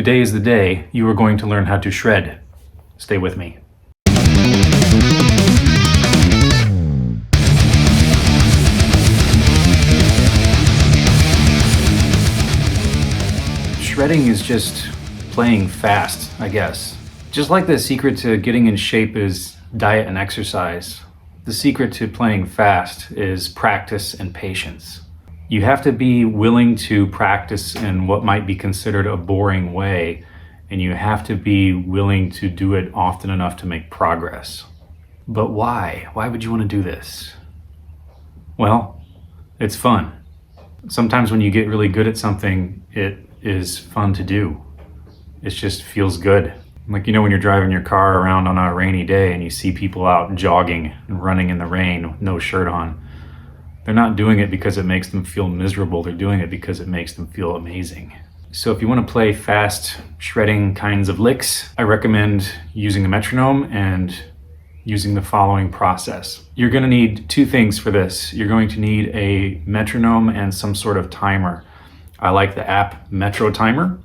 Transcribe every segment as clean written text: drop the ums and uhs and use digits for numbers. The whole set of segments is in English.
Today is the day you are going to learn how to shred. Stay with me. Shredding is just playing fast, I guess. Just like the secret to getting in shape is diet and exercise, the secret to playing fast is practice and patience. You have to be willing to practice in what might be considered a boring way, and you have to be willing to do it often enough to make progress. But why? Why would you want to do this? Well, it's fun. Sometimes when you get really good at something, it is fun to do. It just feels good. Like, you know, when you're driving your car around on a rainy day and you see people out jogging and running in the rain with no shirt on, they're not doing it because it makes them feel miserable. They're doing it because it makes them feel amazing. So if you want to play fast shredding kinds of licks, I recommend using a metronome and using the following process. You're going to need two things for this. You're going to need a metronome and some sort of timer. I like the app Metro Timer,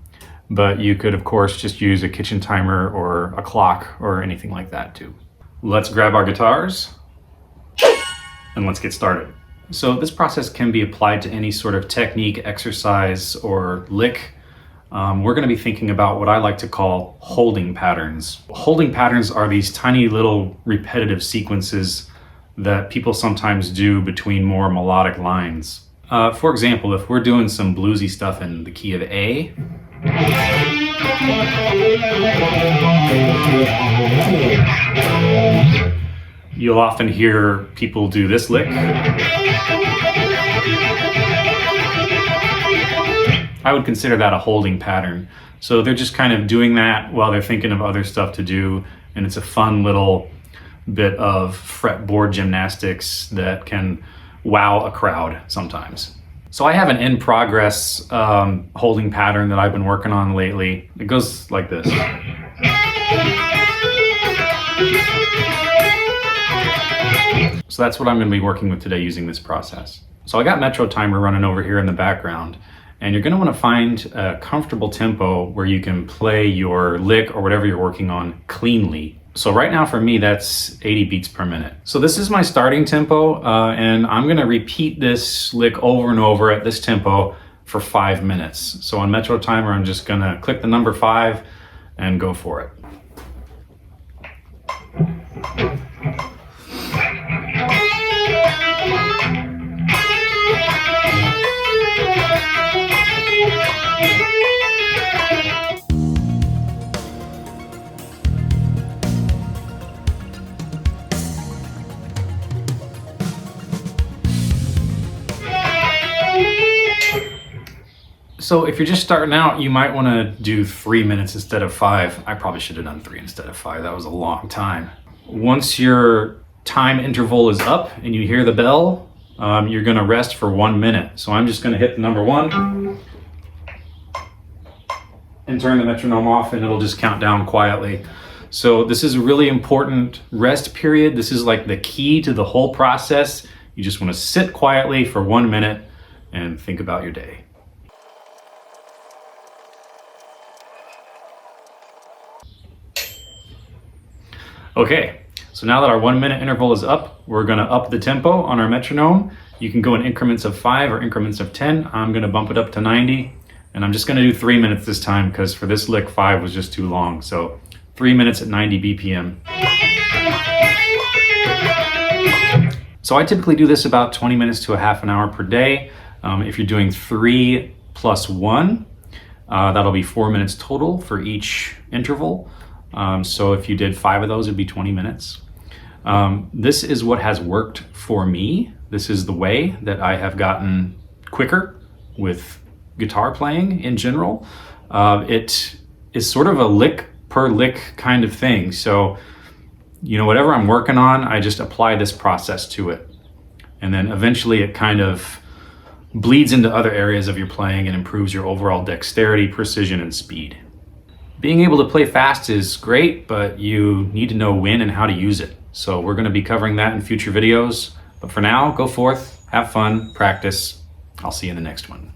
but you could of course just use a kitchen timer or a clock or anything like that too. Let's grab our guitars and let's get started. So this process can be applied to any sort of technique, exercise, or lick. We're going to be thinking about what I like to call holding patterns. Holding patterns are these tiny little repetitive sequences that people sometimes do between more melodic lines. For example, if we're doing some bluesy stuff in the key of A, you'll often hear people do this lick. I would consider that a holding pattern. So they're just kind of doing that while they're thinking of other stuff to do, and it's a fun little bit of fretboard gymnastics that can wow a crowd sometimes. So I have an in progress holding pattern that I've been working on lately. It goes like this. So that's what I'm going to be working with today using this process. So I got Metro Timer running over here in the background, and you're going to want to find a comfortable tempo where you can play your lick or whatever you're working on cleanly. So right now for me, that's 80 beats per minute. So this is my starting tempo, and I'm going to repeat this lick over and over at this tempo for 5 minutes. So on Metro Timer, I'm just going to click the number 5 and go for it. So if you're just starting out, you might want to do 3 minutes instead of 5. I probably should have done 3 instead of 5. That was a long time. Once your time interval is up and you hear the bell, you're going to rest for 1 minute. So I'm just going to hit the number 1 and turn the metronome off, and it'll just count down quietly. So this is a really important rest period. This is like the key to the whole process. You just want to sit quietly for 1 minute and think about your day. Okay, so now that our 1 minute interval is up, we're gonna up the tempo on our metronome. You can go in increments of 5 or increments of 10. I'm gonna bump it up to 90, and I'm just gonna do 3 minutes this time because for this lick, 5 was just too long. So 3 minutes at 90 BPM. So I typically do this about 20 minutes to a half an hour per day. If you're doing 3 plus 1, that'll be 4 minutes total for each interval. So if you did 5 of those, it'd be 20 minutes. This is what has worked for me. This is the way that I have gotten quicker with guitar playing in general. It is sort of a lick per lick kind of thing. So, you know, whatever I'm working on, I just apply this process to it. And then eventually it kind of bleeds into other areas of your playing and improves your overall dexterity, precision, and speed. Being able to play fast is great, but you need to know when and how to use it. So we're going to be covering that in future videos. But for now, go forth, have fun, practice. I'll see you in the next one.